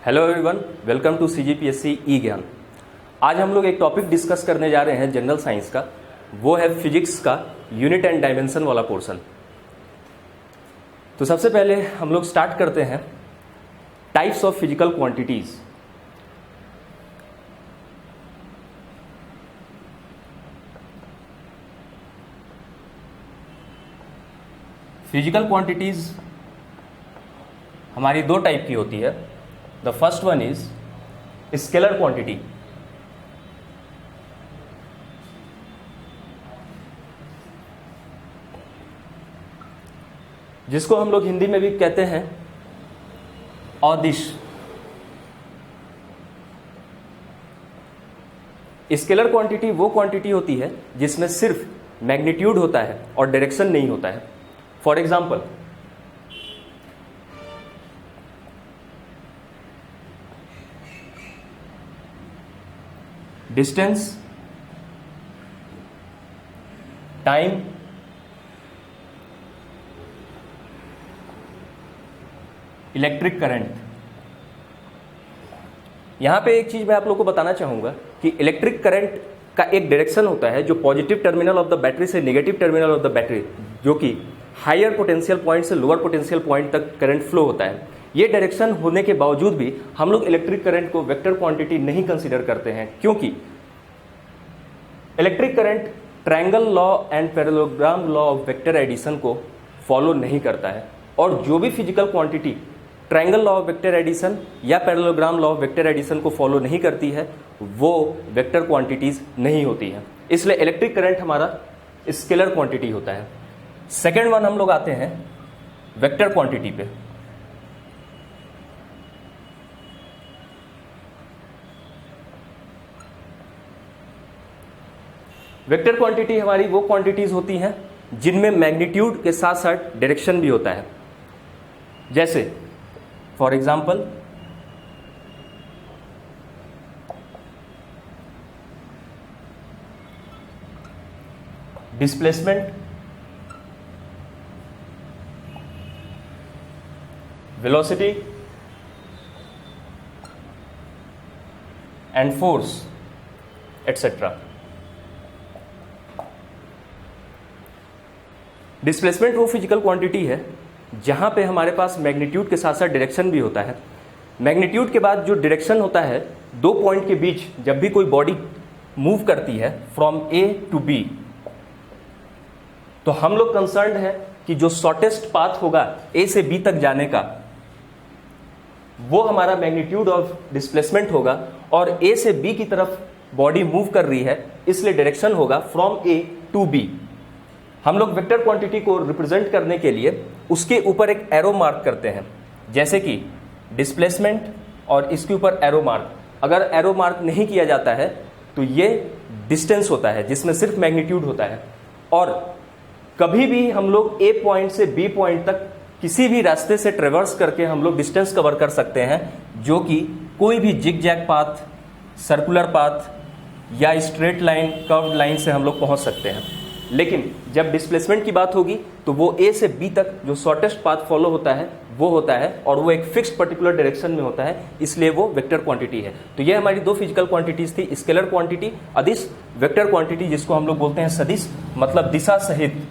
Hello everyone, welcome to CGPSC e Gyan. आज हम लोग एक टॉपिक डिस्कस करने जा रहे हैं जनरल साइंस का। वो है फिजिक्स का यूनिट एंड डायमेंशन वाला पोर्शन। तो सबसे पहले हम लोग स्टार्ट करते हैं types of physical quantities. Physical quantities हमारी दो टाइप की होती है। The first one is scalar quantity. जिसको हम लोग हिंदी में भी कहते हैं अदिश। स्केलर क्वांटिटी वो क्वांटिटी होती है जिसमें सिर्फ मैग्नीट्यूड होता है और डायरेक्शन नहीं होता है। For example, distance, time, electric current. यहां पे एक चीज मैं आप लोगों को बताना चाहूंगा कि इलेक्ट्रिक करंट का एक डायरेक्शन होता है जो positive terminal of the battery से negative terminal of the battery, जो कि हायर पोटेंशियल पॉइंट से लोअर पोटेंशियल पॉइंट तक करंट फ्लो होता है। ये डायरेक्शन होने के बावजूद भी हम लोग इलेक्ट्रिक करंट को वेक्टर क्वांटिटी नहीं कंसीडर करते हैं, क्योंकि electric current triangle law and parallelogram law of vector addition को फॉलो नहीं करता है। और जो भी physical quantity triangle law of vector addition या parallelogram law of vector addition को फॉलो नहीं करती है वो वेक्टर क्वांटिटीज नहीं होती है। इसलिए इलेक्ट्रिक करंट हमारा स्केलर क्वांटिटी होता है। सेकेंड वन हम लोग आते हैं वेक्टर क्वांटिटी पे। वेक्टर क्वांटिटी हमारी वो क्वांटिटीज होती हैं जिनमें मैग्नीट्यूड के साथ साथ डायरेक्शन भी होता है। जैसे for example, displacement, velocity and force etcetera. Displacement वो फिजिकल क्वांटिटी है जहां पे हमारे पास मैग्नीट्यूड के साथ साथ डायरेक्शन भी होता है। मैग्नीट्यूड के बाद जो डायरेक्शन होता है, दो पॉइंट के बीच जब भी कोई बॉडी मूव करती है फ्रॉम ए टू बी, तो हम लोग कंसर्न्ड है कि जो शॉर्टेस्ट पाथ होगा ए से बी तक जाने का, वो हमारा मैग्नीट्यूड ऑफ डिस्प्लेसमेंट होगा। और ए से बी की तरफ बॉडी मूव कर रही है, इसलिए डायरेक्शन होगा फ्रॉम ए टू बी। हम लोग वेक्टर क्वांटिटी को रिप्रेजेंट करने के लिए उसके ऊपर एक एरो मार्क करते हैं, जैसे कि डिस्प्लेसमेंट और इसके ऊपर एरो मार्क। अगर एरो मार्क नहीं किया जाता है तो ये डिस्टेंस होता है जिसमें सिर्फ मैग्नीट्यूड होता है। और कभी भी हम लोग ए पॉइंट से बी पॉइंट तक किसी भी रास्ते से ट्रेवर्स करके हम लोग डिस्टेंस कवर कर सकते हैं, जो कि कोई भी zig zag path, circular path या स्ट्रेट लाइन, कर्व्ड लाइन से हम लोग पहुंच सकते हैं। लेकिन जब डिस्प्लेसमेंट की बात होगी तो वो ए से बी तक जो शॉर्टेस्ट पाथ फॉलो होता है वो होता है, और वो एक फिक्स्ड पर्टिकुलर डायरेक्शन में होता है, इसलिए वो वेक्टर क्वांटिटी है। तो ये हमारी दो फिजिकल क्वांटिटीज थी, स्केलर क्वांटिटी, अदिश। वेक्टर क्वांटिटी जिसको हम लोग बोलते हैं सदिश, मतलब दिशा सहित,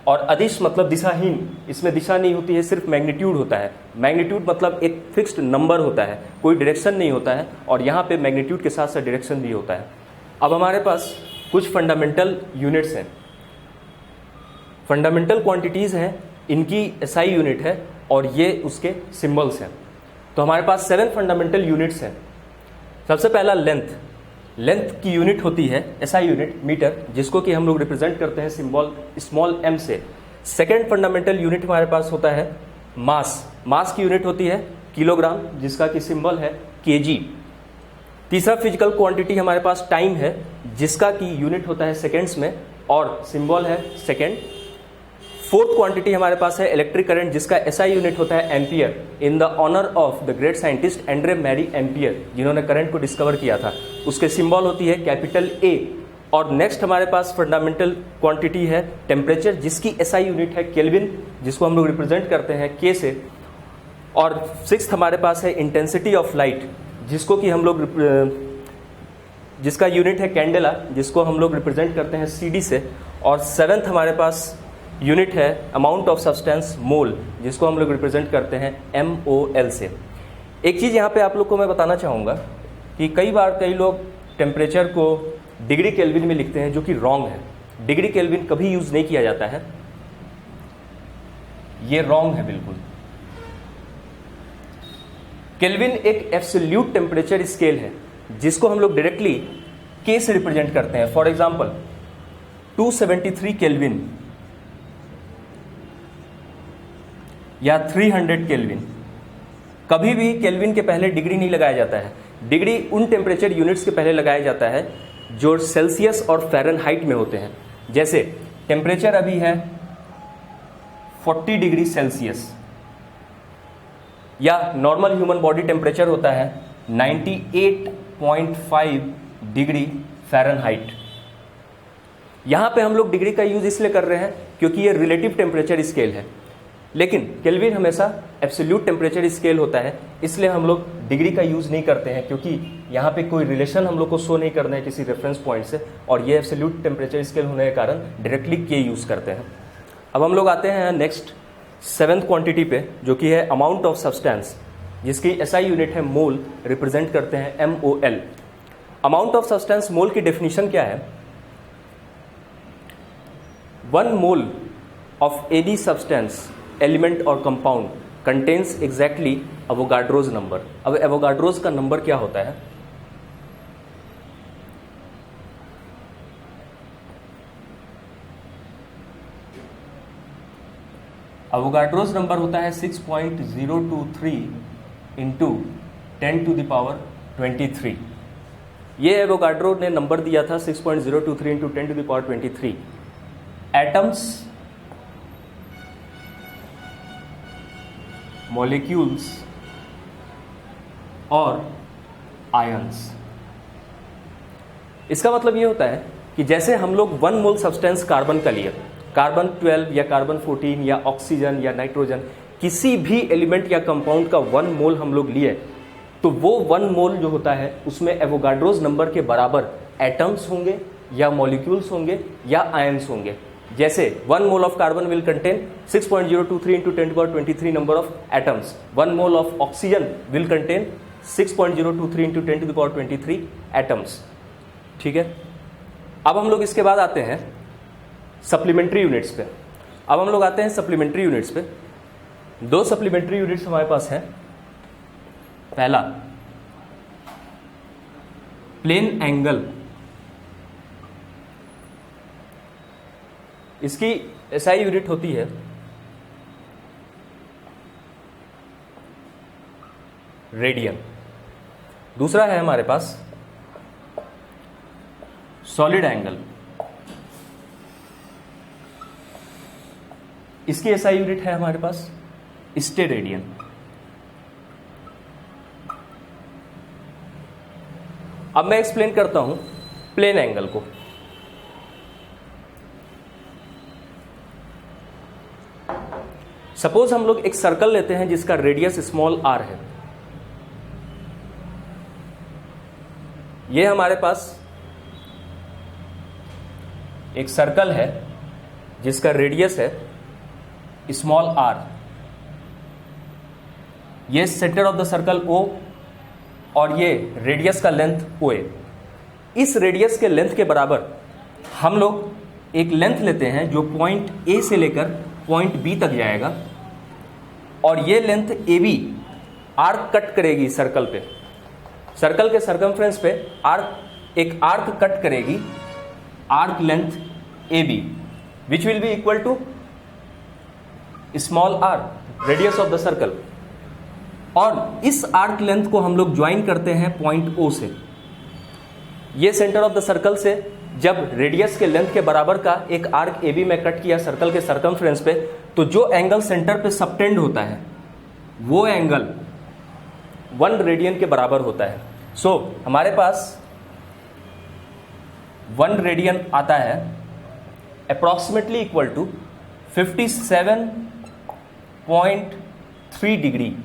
और अदिश मतलब दिशाहीन। इसमें दिशा नहीं होती है, सिर्फ मैग्नीट्यूड होता है। मैग्नीट्यूड मतलब एक फिक्स्ड नंबर होता है, कोई डायरेक्शन नहीं होता है, और यहाँ पे मैग्नीट्यूड के साथ साथ डायरेक्शन भी होता है। अब हमारे पास कुछ फंडामेंटल यूनिट्स हैं, फंडामेंटल क्वांटिटीज हैं, इनकी एसआई यूनिट है और ये उसके सिंबल्स हैं। तो हमारे पास 7 फंडामेंटल यूनिट्स हैं। सबसे पहला लेंथ। लेंथ की यूनिट होती है एसआई यूनिट मीटर, जिसको कि हम लोग रिप्रेजेंट करते हैं सिंबल स्मॉल m से। सेकेंड फंडामेंटल यूनिट हमारे पास होता है मास। मास की यूनिट होती है किलोग्राम, जिसका कि सिंबल है kg। तीसरा फिजिकल क्वांटिटी हमारे पास टाइम है, जिसका कि यूनिट होता है सेकेंड्स में और सिंबल है सेकेंड। फोर्थ क्वांटिटी हमारे पास है इलेक्ट्रिक करंट, जिसका एसआई यूनिट होता है ampere, in the honour of the great scientist Andre Marie Ampere, जिन्होंने करंट को डिस्कवर किया था। उसके सिंबल होती है कैपिटल ए। और नेक्स्ट हमारे पास फंडामेंटल क्वांटिटी है टेम्परेचर, जिसकी एसआई यूनिट है केल्विन, जिसको हम लोग रिप्रेजेंट करते हैं के से। और सिक्स्थ हमारे पास है इंटेंसिटी ऑफ लाइट, जिसको कि हम लोग जिसका यूनिट है कैंडेला, जिसको हम लोग रिप्रेजेंट करते हैं CD से। और सेवेंथ हमारे पास यूनिट है अमाउंट ऑफ सब्सटेंस मोल, जिसको हम लोग रिप्रेजेंट करते हैं MOL से। एक चीज़ यहाँ पे आप लोग को मैं बताना चाहूँगा कि कई बार कई लोग टेम्परेचर को डिग्री केल्विन में लिखते हैं, जो कि रॉन्ग है। डिग्री केल्विन कभी यूज़ नहीं किया जाता है, ये रॉन्ग है बिल्कुल। केल्विन एक एब्सोल्यूट टेम्परेचर स्केल है, जिसको हम लोग डायरेक्टली K से रिप्रेजेंट करते हैं। फॉर एग्जांपल 273 केल्विन या 300 केल्विन, कभी भी केल्विन के पहले डिग्री नहीं लगाया जाता है। डिग्री उन टेम्परेचर यूनिट्स के पहले लगाया जाता है जो सेल्सियस और फ़ारेनहाइट में होते हैं। जैसे टेम्परेचर अभी है 40 डिग्री सेल्सियस, या नॉर्मल ह्यूमन बॉडी टेम्परेचर होता है 98.5 डिग्री फ़ारेनहाइट। यहाँ पे हम लोग डिग्री का यूज़ इसलिए कर रहे हैं क्योंकि ये रिलेटिव टेम्परेचर स्केल है, लेकिन केल्विन हमेशा एब्सोल्यूट टेम्परेचर स्केल होता है, इसलिए हम लोग डिग्री का यूज़ नहीं करते हैं, क्योंकि यहाँ पे कोई रिलेशन हम लोग को शो नहीं करना है किसी रेफरेंस पॉइंट से, और ये एब्सोल्यूट टेम्परेचर स्केल होने के कारण डायरेक्टली K यूज़ करते हैं। अब हम लोग आते हैं नेक्स्ट सेवेंथ क्वांटिटी पे, जो कि है अमाउंट ऑफ सब्सटेंस, जिसकी SI यूनिट है मोल, रिप्रेजेंट करते हैं MOL। अमाउंट ऑफ सब्सटेंस मोल की डेफिनेशन क्या है? 1 mole of any substance, element और compound contains exactly Avogadro's number. अब एवोगाड्रोज का नंबर क्या होता है? एवोगाड्रोज नंबर होता है 6.023 इंटू 10⁻23। ये एवोगाड्रो ने नंबर दिया था 6.023 इंटू 10⁻23। एटम्स, मॉलिक्यूल्स और आयंस। इसका मतलब ये होता है कि जैसे हम लोग 1 मोल सब्सटेंस कार्बन का लिए, कार्बन 12 या कार्बन 14 या ऑक्सीजन या नाइट्रोजन, किसी भी एलिमेंट या कंपाउंड का 1 मोल हम लोग लिए, तो वो 1 मोल जो होता है उसमें एवोगाड्रोज नंबर के बराबर एटम्स होंगे या मॉलिक्यूल्स होंगे या आयंस होंगे। जैसे 1 mole of carbon will contain 6.023 into 10⁻23 number of atoms. 1 mole of oxygen will contain 6.023 into 10⁻23 atoms. ठीक है, अब हम लोग इसके बाद आते हैं सप्लीमेंट्री यूनिट्स पे। सप्लीमेंट्री यूनिट्स पे 2 सप्लीमेंट्री यूनिट्स हमारे पास हैं। पहला प्लेन एंगल, इसकी SI यूनिट होती है रेडियन। दूसरा है हमारे पास सॉलिड एंगल, इसकी SI यूनिट है हमारे पास स्टेरेडियन। अब मैं एक्सप्लेन करता हूं प्लेन एंगल को। सपोज हम लोग एक सर्कल लेते हैं जिसका रेडियस स्मॉल r है। ये हमारे पास एक सर्कल है जिसका रेडियस है स्मॉल r। ये centre of the circle O और ये रेडियस का लेंथ OA। इस रेडियस के लेंथ के बराबर हम लोग एक लेंथ लेते हैं जो पॉइंट A से लेकर पॉइंट B तक जाएगा, और ये लेंथ AB आर्क कट करेगी सर्कल पे। सर्कल के सर्कमफ्रेंस पे एक आर्क कट करेगी, arc length AB, which will be equal to small r, radius of the circle. और इस आर्क लेंथ को हम लोग ज्वाइन करते हैं पॉइंट O से। ये सेंटर ऑफ द सर्कल से जब रेडियस के लेंथ के बराबर का एक आर्क AB में कट किया सर्कल के सर्कमफ्रेंस पे, तो जो एंगल सेंटर पे सबटेंड होता है वो एंगल 1 रेडियन के बराबर होता है। सो हमारे पास 1 रेडियन आता है approximately equal to 57.3 degree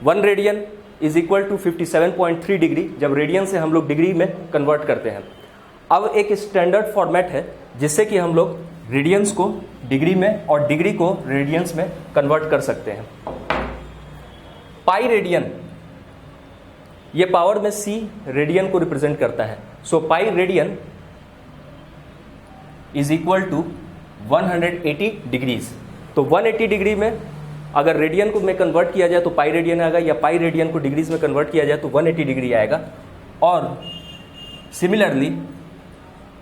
1 radian is equal to 57.3 degree, जब रेडियन से हम लोग डिग्री में कन्वर्ट करते हैं। अब एक स्टैंडर्ड फॉर्मेट है जिससे कि हम लोग रेडियंस को डिग्री में और डिग्री को रेडियंस में कन्वर्ट कर सकते हैं। पाई रेडियन, ये पावर में c रेडियन को रिप्रेजेंट करता है। So pi radian is equal to 180 degrees. तो 180 डिग्री में अगर रेडियन को में कन्वर्ट किया जाए तो पाई रेडियन आएगा, या पाई रेडियन को डिग्रीज में कन्वर्ट किया जाए तो 180 डिग्री आएगा। और similarly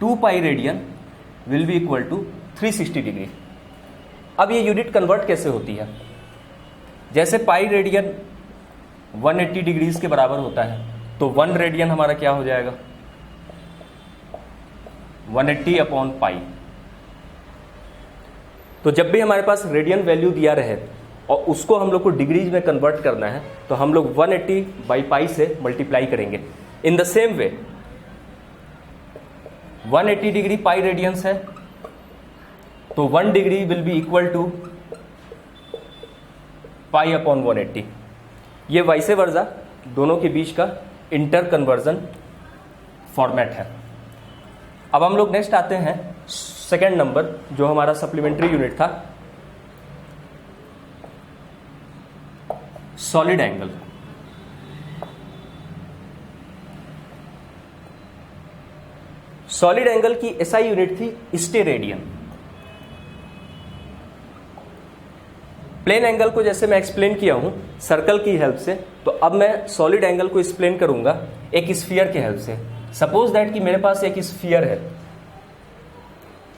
2 pi radian will be equal to 360 degree. अब ये यूनिट कन्वर्ट कैसे होती है? जैसे पाई रेडियन 180 डिग्रीज के बराबर होता है, तो 1 रेडियन हमारा क्या हो जाएगा? 180 अपॉन पाई। तो जब भी हमारे पास रेडियन वैल्यू दिया रहे और उसको हम लोग को डिग्रीज में कन्वर्ट करना है, तो हम लोग 180 बाई पाई से मल्टीप्लाई करेंगे। In the same way 180 degree pi radians है, तो 1 degree will be equal to pi upon 180। ये वाइसे वर्जा दोनों के बीच का इंटर कन्वर्जन फॉर्मेट है। अब हम लोग नेक्स्ट आते हैं सेकेंड नंबर, जो हमारा सप्लीमेंट्री यूनिट था, सॉलिड एंगल। सॉलिड एंगल की एसआई यूनिट थी स्टेरेडियन। प्लेन एंगल को जैसे मैं एक्सप्लेन किया हूं सर्कल की हेल्प से, तो अब मैं सॉलिड एंगल को एक्सप्लेन करूंगा एक स्फीयर की हेल्प से। सपोज दैट कि मेरे पास एक स्फीयर है,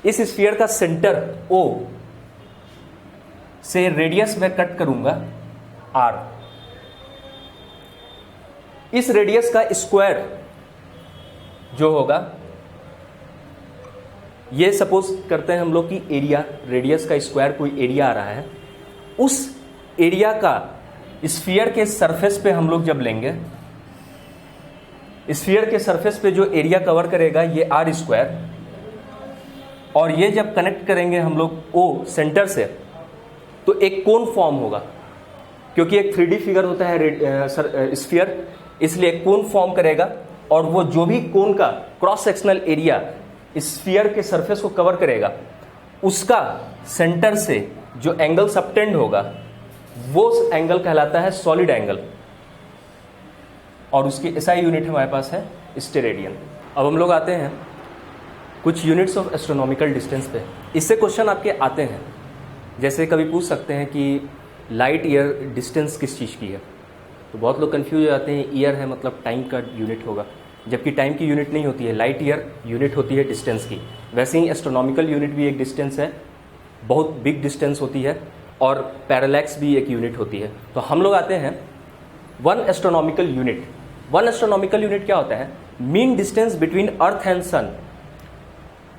इस स्फीयर का सेंटर O से रेडियस में कट करूंगा R। इस रेडियस का स्क्वायर जो होगा, ये सपोज करते हैं हम लोग की एरिया, रेडियस का स्क्वायर कोई एरिया आ रहा है, उस एरिया का स्फीयर के सरफेस पे हम लोग जब लेंगे, स्फीयर के सरफेस पे जो एरिया कवर करेगा ये R स्क्वायर, और ये जब कनेक्ट करेंगे हम लोग O सेंटर से, तो एक कोन फॉर्म होगा। क्योंकि एक 3D फिगर होता है स्फीयर, इसलिए एक कोन फॉर्म करेगा, और वो जो भी कोन का क्रॉस सेक्शनल एरिया स्फीयर के सरफेस को कवर करेगा, उसका सेंटर से जो एंगल सबटेंड होगा वो एंगल कहलाता है सॉलिड एंगल, और उसकी एसआई यूनिट हमारे पास है स्टेरेडियन। अब हम लोग आते हैं कुछ यूनिट्स ऑफ एस्ट्रोनॉमिकल डिस्टेंस पे। इससे क्वेश्चन आपके आते हैं, जैसे कभी पूछ सकते हैं कि लाइट ईयर डिस्टेंस किस चीज़ की है, तो बहुत लोग कंफ्यूज हो जाते हैं, ईयर है मतलब टाइम का यूनिट होगा, जबकि टाइम की यूनिट नहीं होती है, लाइट ईयर यूनिट होती है डिस्टेंस की। वैसे ही एस्ट्रोनॉमिकल यूनिट भी एक डिस्टेंस है, बहुत बिग डिस्टेंस होती है, और पैरालैक्स भी एक यूनिट होती है। तो हम लोग आते हैं one astronomical unit. One astronomical unit क्या होता है? Mean distance between earth and sun.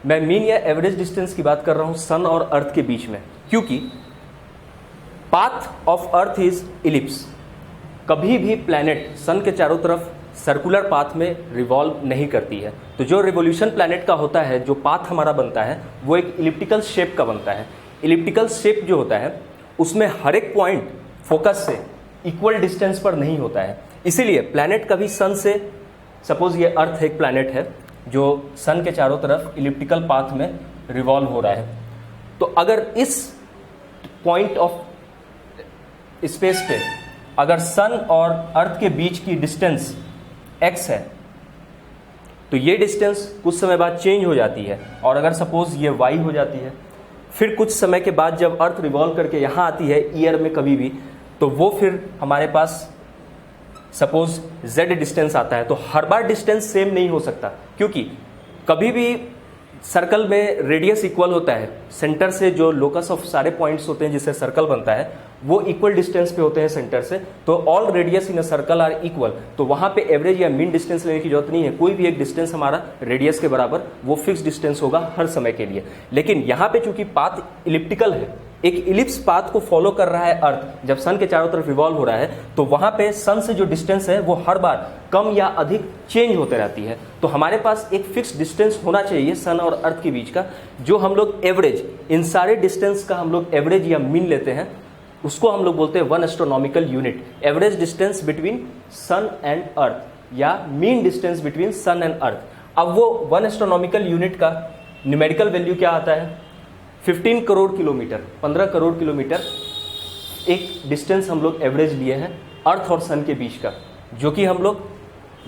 मैं मीन या एवरेज डिस्टेंस की बात कर रहा हूं सन और अर्थ के बीच में, क्योंकि path of earth is ellipse. कभी भी प्लैनेट सन के चारों तरफ सर्कुलर पाथ में रिवॉल्व नहीं करती है। तो जो रिवोल्यूशन प्लैनेट का होता है, जो पाथ हमारा बनता है, वो एक इलिप्टिकल शेप का बनता है। इलिप्टिकल शेप जो होता है उसमें हर एक पॉइंट फोकस से इक्वल डिस्टेंस पर नहीं होता है। इसीलिए प्लैनेट कभी सन से, सपोज ये अर्थ एक प्लैनेट है जो सन के चारों तरफ इलिप्टिकल पाथ में रिवॉल्व हो रहा है, तो अगर इस पॉइंट ऑफ स्पेस पे अगर सन और अर्थ के बीच की डिस्टेंस x है, तो ये डिस्टेंस कुछ समय बाद चेंज हो जाती है, और अगर सपोज ये y हो जाती है, फिर कुछ समय के बाद जब अर्थ रिवॉल्व करके यहाँ आती है ईयर में कभी भी, तो वो फिर हमारे पास सपोज z डिस्टेंस आता है। तो हर बार डिस्टेंस सेम नहीं हो सकता, क्योंकि कभी भी सर्कल में रेडियस इक्वल होता है, सेंटर से जो लोकस ऑफ सारे पॉइंट्स होते हैं जिससे सर्कल बनता है वो इक्वल डिस्टेंस पे होते हैं सेंटर से। तो all radius in a circle are equal, तो वहां पे एवरेज या मीन डिस्टेंस लेने की जरूरत नहीं है। कोई भी एक डिस्टेंस हमारा रेडियस के बराबर वो फिक्स डिस्टेंस होगा हर समय के लिए। लेकिन यहाँ पे चूंकि पाथ इलिप्टिकल है, एक इलिप्स पाथ को फॉलो कर रहा है अर्थ, जब सन के चारों तरफ रिवॉल्व हो रहा है, तो वहां पे सन से जो डिस्टेंस है वो हर बार कम या अधिक चेंज होते रहती है। तो हमारे पास एक फिक्स डिस्टेंस होना चाहिए सन और अर्थ के बीच का, जो हम लोग एवरेज, इन सारे डिस्टेंस का हम लोग एवरेज या मीन लेते हैं, उसको हम लोग बोलते हैं 1 astronomical unit, average distance between sun and earth या mean distance between sun and earth. अब वो 1 एस्ट्रोनॉमिकल यूनिट का न्यूमेरिकल वैल्यू क्या आता है? 15 करोड़ किलोमीटर, 15 करोड़ किलोमीटर एक डिस्टेंस हम लोग एवरेज लिए हैं अर्थ और सन के बीच का, जो कि हम लोग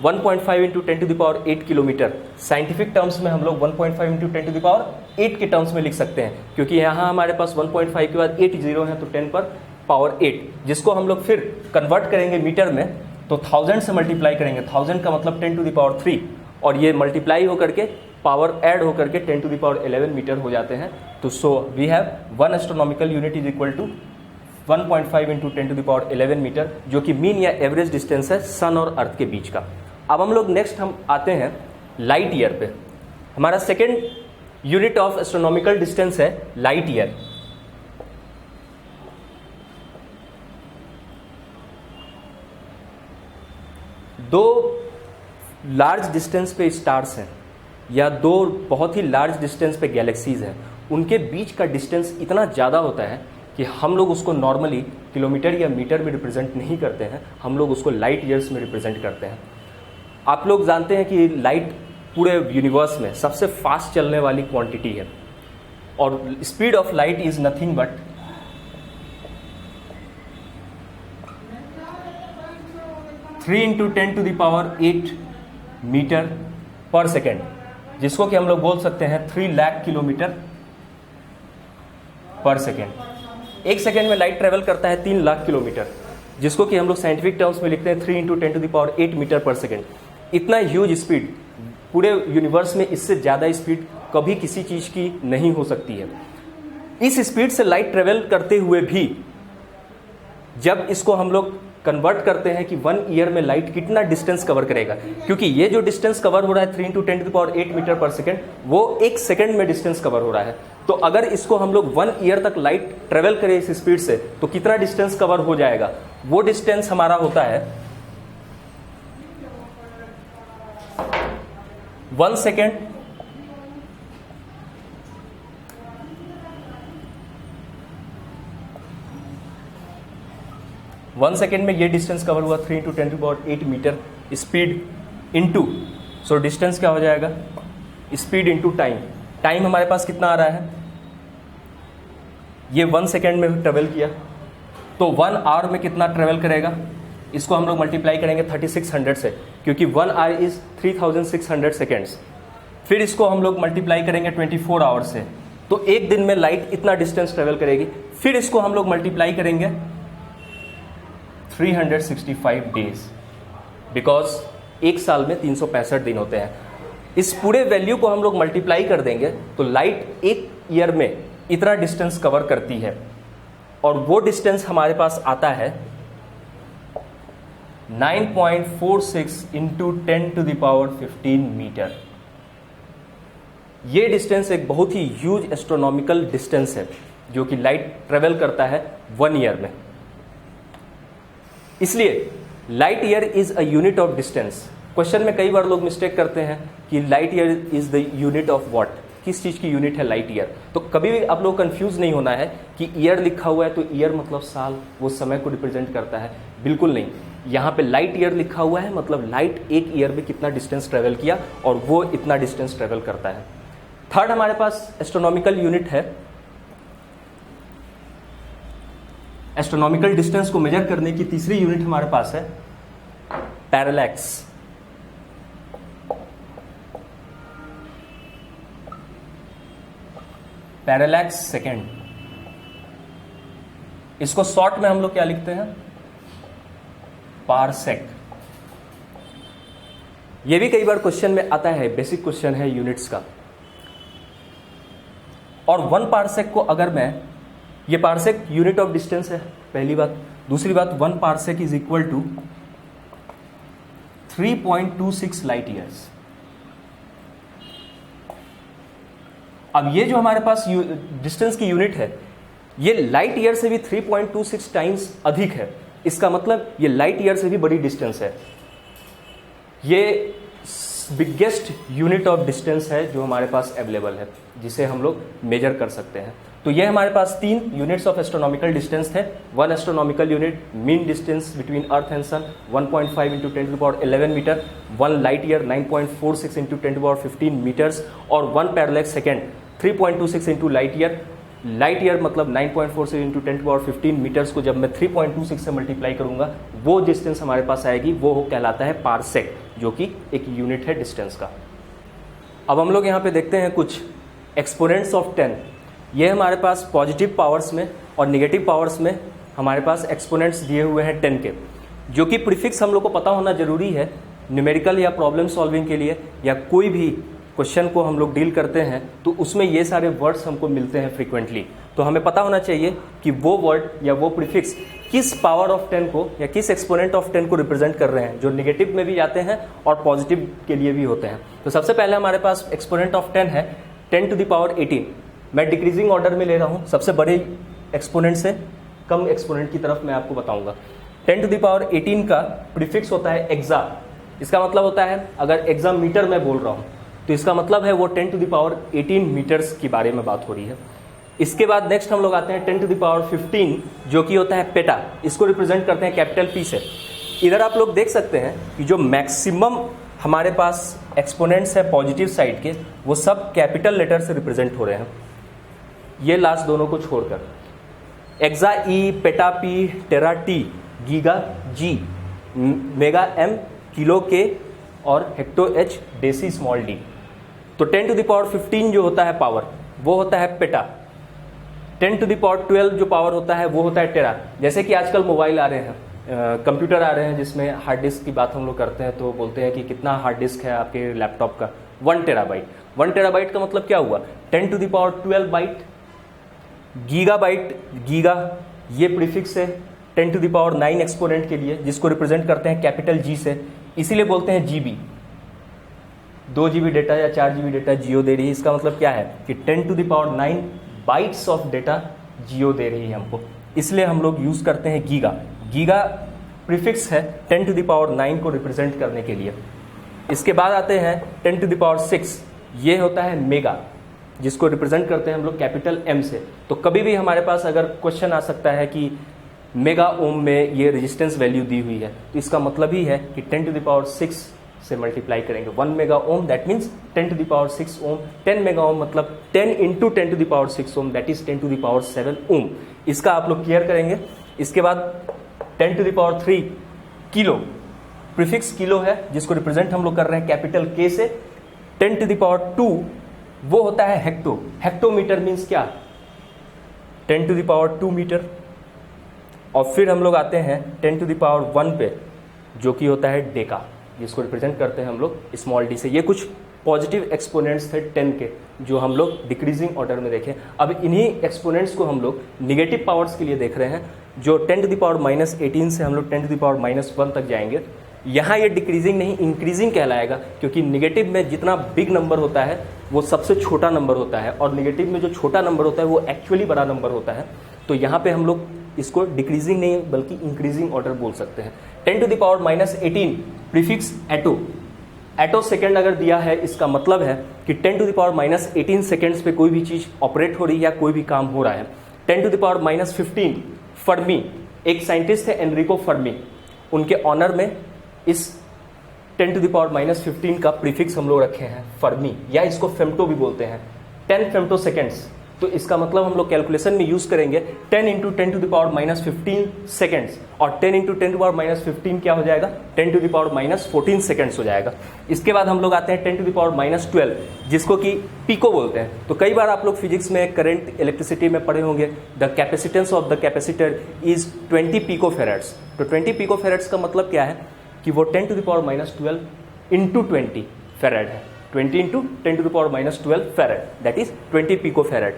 1.5 इंटू 10⁸ किलोमीटर, साइंटिफिक टर्म्स में हम लोग 1.5 इंटू 10⁸ के टर्म्स में लिख सकते हैं, क्योंकि यहाँ हमारे पास 1.5 के बाद 8 जीरो है तो 10⁸, जिसको हम लोग फिर कन्वर्ट करेंगे मीटर में तो 1000 से मल्टीप्लाई करेंगे। 1000 का मतलब 10⁻3 और ये मल्टीप्लाई होकर के पावर ऐड होकर के 10⁻11 मीटर हो जाते हैं। तो so we have 1 astronomical unit is equal to 1.5 into 10⁻11 metre, जो कि मीन या एवरेज डिस्टेंस है सन और अर्थ के बीच का। अब हम लोग नेक्स्ट हम आते हैं लाइट ईयर पे। हमारा second unit of astronomical distance है लाइट ईयर। दो लार्ज डिस्टेंस पे स्टार्स हैं या दो बहुत ही लार्ज डिस्टेंस पे गैलेक्सीज हैं, उनके बीच का डिस्टेंस इतना ज़्यादा होता है कि हम लोग उसको नॉर्मली किलोमीटर या मीटर में रिप्रेजेंट नहीं करते हैं, हम लोग उसको लाइट ईयर्स में रिप्रेजेंट करते हैं। आप लोग जानते हैं कि लाइट पूरे यूनिवर्स में सबसे फास्ट चलने वाली क्वांटिटी है और speed of light is nothing but 3 into 10⁸ metre per second, जिसको कि हम लोग बोल सकते हैं 3 लाख किलोमीटर पर सेकेंड। एक सेकेंड में लाइट ट्रेवल करता है 3 लाख किलोमीटर, जिसको कि हम लोग साइंटिफिक टर्म्स में लिखते हैं 3 इंटू 10⁸ मीटर पर सेकेंड। इतना ह्यूज स्पीड पूरे यूनिवर्स में, इससे ज़्यादा स्पीड कभी किसी चीज़ की नहीं हो सकती है। इस स्पीड से लाइट ट्रेवल करते हुए भी जब इसको हम लोग कन्वर्ट करते हैं कि 1 ईयर में लाइट कितना डिस्टेंस कवर करेगा, क्योंकि ये जो डिस्टेंस कवर हो रहा है 3 इंटू 10⁸ मीटर पर सेकेंड, वो 1 सेकेंड में डिस्टेंस कवर हो रहा है। तो अगर इसको हम लोग 1 ईयर तक लाइट ट्रेवल करें इस स्पीड से तो कितना डिस्टेंस कवर हो जाएगा? वो डिस्टेंस हमारा होता है 1 सेकेंड 1 सेकेंड में ये डिस्टेंस कवर हुआ 3 into 10⁸ metre speed into, so distance क्या हो जाएगा? Speed into time. टाइम हमारे पास कितना आ रहा है? ये 1 सेकेंड में ट्रेवल किया तो 1 आवर में कितना ट्रेवल करेगा? इसको हम लोग मल्टीप्लाई करेंगे 3600 से, क्योंकि 1 आवर इज 3600 सेकेंड्स। फिर इसको हम लोग मल्टीप्लाई करेंगे 24 आवर्स से, तो एक दिन में लाइट इतना डिस्टेंस ट्रेवल करेगी। फिर इसको हम लोग मल्टीप्लाई करेंगे 365 डेज, बिकॉज एक साल में 365 दिन होते हैं। इस पूरे वैल्यू को हम लोग मल्टीप्लाई कर देंगे तो लाइट एक ईयर में इतना डिस्टेंस कवर करती है, और वो डिस्टेंस हमारे पास आता है 9.46 इंटू 10⁻15 मीटर। ये डिस्टेंस एक बहुत ही ह्यूज एस्ट्रोनॉमिकल डिस्टेंस है जो कि लाइट ट्रेवल करता है 1 ईयर में। इसलिए light year is a unit of distance. Question में कई बार लोग मिस्टेक करते हैं कि light year is the unit of what, किस चीज की यूनिट है लाइट ईयर। तो कभी भी आप लोग कंफ्यूज नहीं होना है कि ईयर लिखा हुआ है तो ईयर मतलब साल, वो समय को रिप्रेजेंट करता है, बिल्कुल नहीं। यहाँ पे लाइट ईयर लिखा हुआ है मतलब लाइट एक ईयर में कितना डिस्टेंस ट्रेवल किया और वो इतना डिस्टेंस ट्रेवल करता है। थर्ड हमारे पास एस्ट्रोनॉमिकल यूनिट है, एस्ट्रोनॉमिकल डिस्टेंस को मेजर करने की तीसरी यूनिट हमारे पास है पैरेलैक्स। पैरेलैक्स सेकेंड, इसको शॉर्ट में हम लोग क्या लिखते हैं? पारसेक। यह भी कई बार क्वेश्चन में आता है, बेसिक क्वेश्चन है यूनिट्स का। और 1 पारसेक को अगर मैं, ये पारसेक यूनिट ऑफ डिस्टेंस है पहली बात। दूसरी बात 1 parsec is equal to 3.26 light years. अब ये जो हमारे पास डिस्टेंस की यूनिट है ये लाइट ईयर से भी 3.26 टाइम्स अधिक है। इसका मतलब ये लाइट ईयर से भी बड़ी डिस्टेंस है। ये बिगेस्ट यूनिट ऑफ डिस्टेंस है जो हमारे पास अवेलेबल है, जिसे हम लोग मेजर कर सकते हैं। तो ये हमारे पास 3 यूनिट्स ऑफ एस्ट्रोनॉमिकल डिस्टेंस थे। 1 astronomical unit mean distance between earth and sun 1.5 into 10⁻11 metre, 1 light year 9.46 into 10⁻15 metres, और 1 parallel second 3.26 into light year. Light year मतलब 9.46 इंटू 10⁻15 मीटर्स को जब मैं 3.26 से मल्टीप्लाई करूंगा वो डिस्टेंस हमारे पास आएगी, वो कहलाता है पारसेक, जो कि एक यूनिट है डिस्टेंस का। अब हम लोग यहाँ पे देखते हैं कुछ एक्सपोनेंट्स ऑफ 10। ये हमारे पास पॉजिटिव पावर्स में और नेगेटिव पावर्स में हमारे पास एक्सपोनेंट्स दिए हुए हैं 10 के, जो कि प्रीफिक्स हम लोग को पता होना जरूरी है न्यूमेरिकल या प्रॉब्लम सॉल्विंग के लिए, या कोई भी क्वेश्चन को हम लोग डील करते हैं तो उसमें ये सारे वर्ड्स हमको मिलते हैं फ्रीक्वेंटली। तो हमें पता होना चाहिए कि वो वर्ड या वो प्रीफिक्स किस पावर ऑफ 10 को या किस एक्सपोनेंट ऑफ 10 को रिप्रेजेंट कर रहे हैं, जो नेगेटिव में भी आते हैं और पॉजिटिव के लिए भी होते हैं। तो सबसे पहले हमारे पास एक्सपोनेंट ऑफ 10 है 10⁻18। मैं डिक्रीजिंग ऑर्डर में ले रहा हूँ, सबसे बड़े एक्सपोनेंट से कम एक्सपोनेंट की तरफ मैं आपको बताऊंगा। 10⁻18 का प्रीफिक्स होता है एक्सा। इसका मतलब होता है, अगर एक्सा मीटर में बोल रहा हूँ तो इसका मतलब है वो 10⁻18 मीटर्स के बारे में बात हो रही है। इसके बाद नेक्स्ट हम लोग आते हैं 10⁻15, जो कि होता है पेटा। इसको रिप्रेजेंट करते हैं कैपिटल पी से। इधर आप लोग देख सकते हैं कि जो मैक्सिमम हमारे पास एक्सपोनेंट्स है पॉजिटिव साइड के, वो सब कैपिटल लेटर से रिप्रेजेंट हो रहे हैं, ये लास्ट दोनों को छोड़कर। Exa E, peta P, tera T, giga G, mega M, kilo K और hecto H, deci small D. तो 10⁻15 जो होता है पावर वो होता है पेटा। 10⁻12 जो पावर होता है वो होता है टेरा। जैसे कि आजकल मोबाइल आ रहे हैं, कंप्यूटर आ रहे हैं जिसमें हार्ड डिस्क की बात हम लोग करते हैं, तो बोलते हैं कि कितना हार्ड डिस्क है आपके लैपटॉप का, 1 टेराबाइट। 1 टेराबाइट का मतलब क्या हुआ, 10⁻12 बाइट। गीगाबाइट, गीगा, ये प्रीफिक्स है 10⁻9 एक्सपोनेंट के लिए, जिसको रिप्रेजेंट करते हैं कैपिटल जी से, इसीलिए बोलते हैं जीबी। 2 GB डेटा या 4 GB डेटा जियो दे रही है, इसका मतलब क्या है कि 10⁻9 बाइट्स ऑफ डेटा जियो दे रही है हमको, इसलिए हम लोग यूज करते हैं गीगा। गीगा प्रीफिक्स है 10⁻9 को रिप्रेजेंट करने के लिए। इसके बाद आते हैं 10⁻6, ये होता है मेगा, जिसको रिप्रेजेंट करते हैं हम लोग कैपिटल एम से। तो कभी भी हमारे पास अगर क्वेश्चन आ सकता है कि मेगा ओम में ये रेजिस्टेंस वैल्यू दी हुई है, तो इसका मतलब ही है कि 10⁻6 से मल्टीप्लाई करेंगे। 1 mega ohm that means 10⁻6 ohm. 10 mega ohm मतलब 10 into 10⁻6 ohm, that is 10⁻7 ohm. इसका आप लोग क्लियर करेंगे। इसके बाद 10⁻3 किलो, प्रीफिक्स किलो है, जिसको रिप्रेजेंट हम लोग कर रहे हैं कैपिटल के से। 10⁻2 वो होता है हेक्टो। हेक्टोमीटर मीन्स क्या, 10⁻2 मीटर। और फिर हम लोग आते हैं 10⁻1 पे, जो कि होता है डेका, जिसको रिप्रेजेंट करते हैं हम लोग स्मॉल डी से। ये कुछ पॉजिटिव एक्सपोनेंट्स थे 10 के, जो हम लोग डिक्रीजिंग ऑर्डर में देखें। अब इन्हीं एक्सपोनेंट्स को हम लोग निगेटिव पावर्स के लिए देख रहे हैं, जो 10⁻18 से हम लोग 10⁻1 तक जाएंगे। यहाँ ये डिक्रीजिंग नहीं इंक्रीजिंग कहलाएगा, क्योंकि निगेटिव में जितना बिग नंबर होता है वो सबसे छोटा नंबर होता है, और निगेटिव में जो छोटा नंबर होता है वो एक्चुअली बड़ा नंबर होता है। तो यहाँ पे हम लोग इसको डिक्रीजिंग नहीं बल्कि इंक्रीजिंग ऑर्डर बोल सकते हैं। 10⁻18 प्रीफिक्स एटो। एटो सेकेंड अगर दिया है, इसका मतलब है कि 10⁻18 सेकेंड्स पे कोई भी चीज ऑपरेट हो रही है या कोई भी काम हो रहा है। 10⁻15 फर्मी, एक साइंटिस्ट है एनरिको फर्मी, उनके ऑनर में इस 10⁻15 का प्रीफिक्स हम लोग रखे हैं फर्मी, या इसको फेम्टो भी बोलते हैं, 10 फेम्टो सेकेंड्स। तो इसका मतलब हम लोग कैलकुलेशन में यूज करेंगे 10 इंटू 10⁻15 सेकेंड्स, और 10 इंटू 10⁻15 क्या हो जाएगा, 10⁻14 सेकेंड्स हो जाएगा। इसके बाद हम लोग आते हैं 10⁻12, जिसको कि पीको बोलते हैं। तो कई बार आप लोग फिजिक्स में करंट इलेक्ट्रिसिटी में पढ़े होंगे, the capacitance of the capacitor is 20 pico farads. तो 20 पिको फेरेड्स का मतलब क्या है कि वो 10⁻12 इंटू 20 फेरेड है। 20 into 10⁻12 farad, that is 20 pico farad.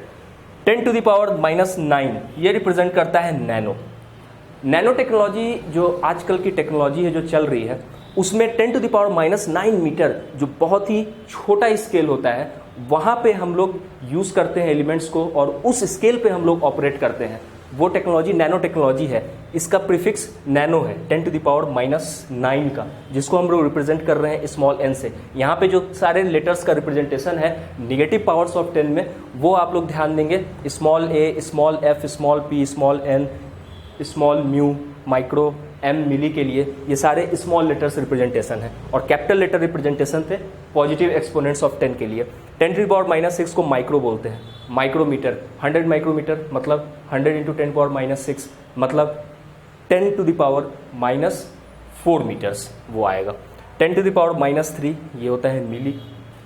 10⁻9 ये रिप्रेजेंट करता है नैनो। नैनो टेक्नोलॉजी जो आजकल की टेक्नोलॉजी है जो चल रही है, उसमें 10⁻9 मीटर जो बहुत ही छोटा स्केल होता है, वहाँ पे हम लोग यूज करते हैं एलिमेंट्स को, और उस स्केल पे हम लोग ऑपरेट करते हैं। वो टेक्नोलॉजी नैनो टेक्नोलॉजी है। इसका प्रीफिक्स नैनो है 10 to the power -9 का, जिसको हम लोग रिप्रेजेंट कर रहे हैं स्मॉल n से। यहाँ पे जो सारे लेटर्स का रिप्रेजेंटेशन है नेगेटिव पावर्स ऑफ 10 में, वो आप लोग ध्यान देंगे small a, small f, small p, small n, small mu, micro, m मिली के लिए ये सारे स्मॉल लेटर्स रिप्रेजेंटेशन है। और कैपिटल लेटर रिप्रेजेंटेशन थे पॉजिटिव एक्सपोनेंट्स ऑफ 10 के लिए। 10 to the power -6 को माइक्रो बोलते हैं। माइक्रोमीटर 100 माइक्रोमीटर मतलब 100 × 10 power -6 मतलब 10 to the power -4 मीटर्स वो आएगा। 10 to the power -3 ये होता है मिली।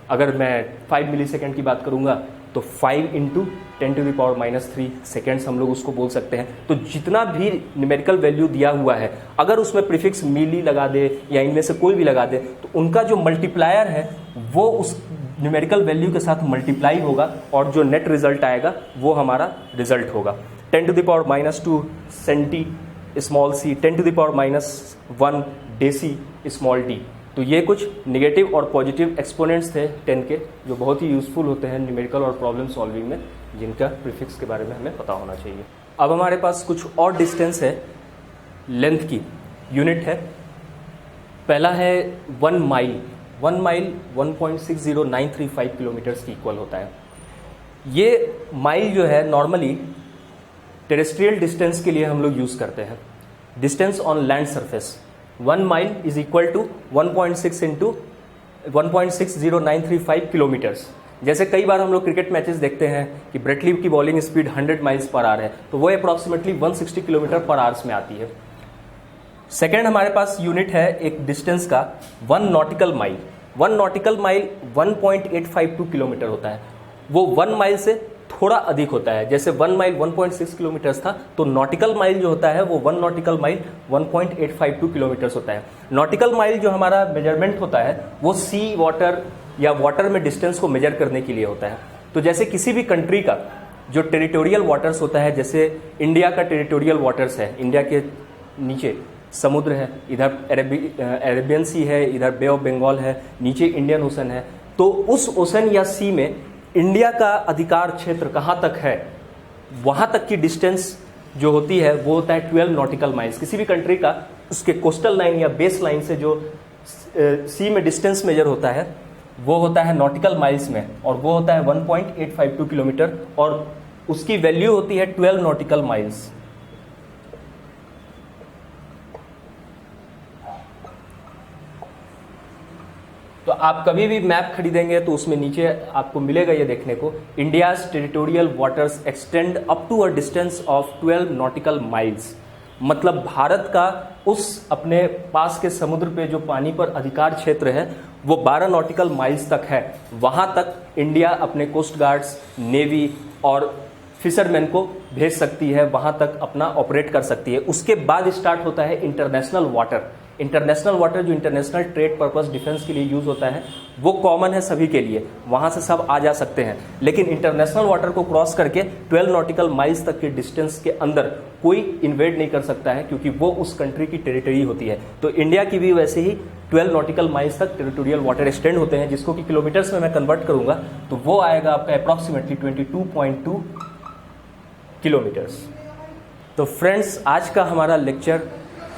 अगर मैं 5 मिली सेकेंड की बात करूँगा तो 5 × 10 to the power -3 सेकेंड्स हम लोग उसको बोल सकते हैं। तो जितना भी न्यूमेरिकल वैल्यू दिया हुआ है अगर उसमें प्रीफिक्स मिली लगा दे या इनमें से कोई भी लगा दे तो उनका जो मल्टीप्लायर है वो उस न्यूमेरिकल वैल्यू के साथ मल्टीप्लाई होगा और जो नेट रिजल्ट आएगा वो हमारा रिजल्ट होगा। 10 to the power -2 centi small c, 10 to the power -1 deci small d। तो ये कुछ नेगेटिव और पॉजिटिव एक्सपोनेंट्स थे 10 के, जो बहुत ही यूजफुल होते हैं न्यूमेरिकल और प्रॉब्लम सॉल्विंग में, जिनका प्रीफिक्स के बारे में हमें पता होना चाहिए। अब हमारे पास कुछ और डिस्टेंस है लेंथ की, यूनिट है। पहला है 1 माइल। 1 माइल 1.60935 किलोमीटर्स की इक्वल होता है। ये माइल जो है नॉर्मली टेरेस्ट्रियल डिस्टेंस के लिए हम लोग यूज़ करते हैं। Distance on land surface 1 mile is equal to 1.6 × 1.6035 kilometres. जैसे कई बार हम लोग क्रिकेट मैचेस देखते हैं कि ब्रेट ली की bowling speed 100 miles per hour है, तो वो अप्रॉक्सीमेटली 160 किलोमीटर पर आवर्स में आती है। सेकेंड हमारे पास यूनिट है एक डिस्टेंस का 1 nautical mile. 1 nautical mile 1.852 kilometre होता है। वो 1 माइल से थोड़ा अधिक होता है। जैसे 1 माइल 1.6 किलोमीटर्स था, तो नॉटिकल माइल जो होता है वो 1 नॉटिकल माइल 1.852 किलोमीटर्स होता है। नॉटिकल माइल जो हमारा मेजरमेंट होता है वो सी वाटर या वाटर में डिस्टेंस को मेजर करने के लिए होता है। तो जैसे किसी भी कंट्री का जो टेरिटोरियल वाटर्स होता है, जैसे इंडिया का टेरिटोरियल वाटर्स है, इंडिया के नीचे समुद्र है, इधर अरेबियन सी है, इधर बे ऑफ बंगाल है, नीचे इंडियन ओशन है। तो उस ओशन या सी में इंडिया का अधिकार क्षेत्र कहाँ तक है, वहाँ तक की डिस्टेंस जो होती है वो होता है 12 नॉटिकल माइल्स। किसी भी कंट्री का उसके कोस्टल लाइन या बेस लाइन से जो सी में डिस्टेंस मेजर होता है वो होता है नॉटिकल माइल्स में, और वो होता है 1.852 किलोमीटर, और उसकी वैल्यू होती है 12 नॉटिकल माइल्स। तो आप कभी भी मैप खरीदेंगे तो उसमें नीचे आपको मिलेगा ये देखने को, India's territorial waters extend up to a distance of 12 nautical miles. मतलब भारत का उस अपने पास के समुद्र पे जो पानी पर अधिकार क्षेत्र है वो 12 नॉटिकल माइल्स तक है। वहां तक इंडिया अपने कोस्ट गार्ड्स, नेवी और फिशरमैन को भेज सकती है, वहां तक अपना ऑपरेट कर सकती है। उसके बाद स्टार्ट होता है इंटरनेशनल वाटर। इंटरनेशनल वाटर जो इंटरनेशनल ट्रेड पर्पस डिफेंस के लिए यूज होता है वो कॉमन है सभी के लिए, वहां से सब आ जा सकते हैं। लेकिन इंटरनेशनल वाटर को क्रॉस करके 12 नॉटिकल माइल्स तक के डिस्टेंस के अंदर कोई इन्वेड नहीं कर सकता है, क्योंकि वो उस कंट्री की टेरिटरी होती है। तो इंडिया की भी वैसे ही 12 नॉटिकल माइल्स तक टेरिटोरियल वाटर एक्सटेंड होते हैं, जिसको कि किलोमीटर्स में मैं कन्वर्ट करूंगा तो वो आएगा आपका अप्रॉक्सीमेटली 22.2 किलोमीटर्स। तो फ्रेंड्स, आज का हमारा लेक्चर,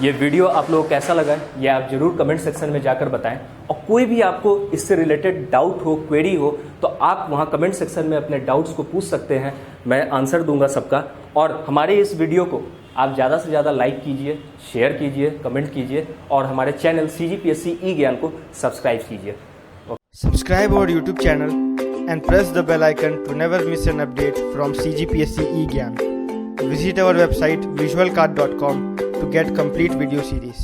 ये वीडियो आप लोगों को कैसा लगा ये आप जरूर कमेंट सेक्शन में जाकर बताएं, और कोई भी आपको इससे रिलेटेड डाउट हो, क्वेरी हो, तो आप वहां कमेंट सेक्शन में अपने डाउट्स को पूछ सकते हैं, मैं आंसर दूंगा सबका। और हमारे इस वीडियो को आप ज़्यादा से ज़्यादा लाइक कीजिए, शेयर कीजिए, कमेंट कीजिए, और हमारे चैनल CGPSC E-ज्ञान को सब्सक्राइब कीजिए। Subscribe our YouTube channel and press the bell icon to never miss an update from CGPSC E-ज्ञान. Visit our website visualcard.com to get complete video series.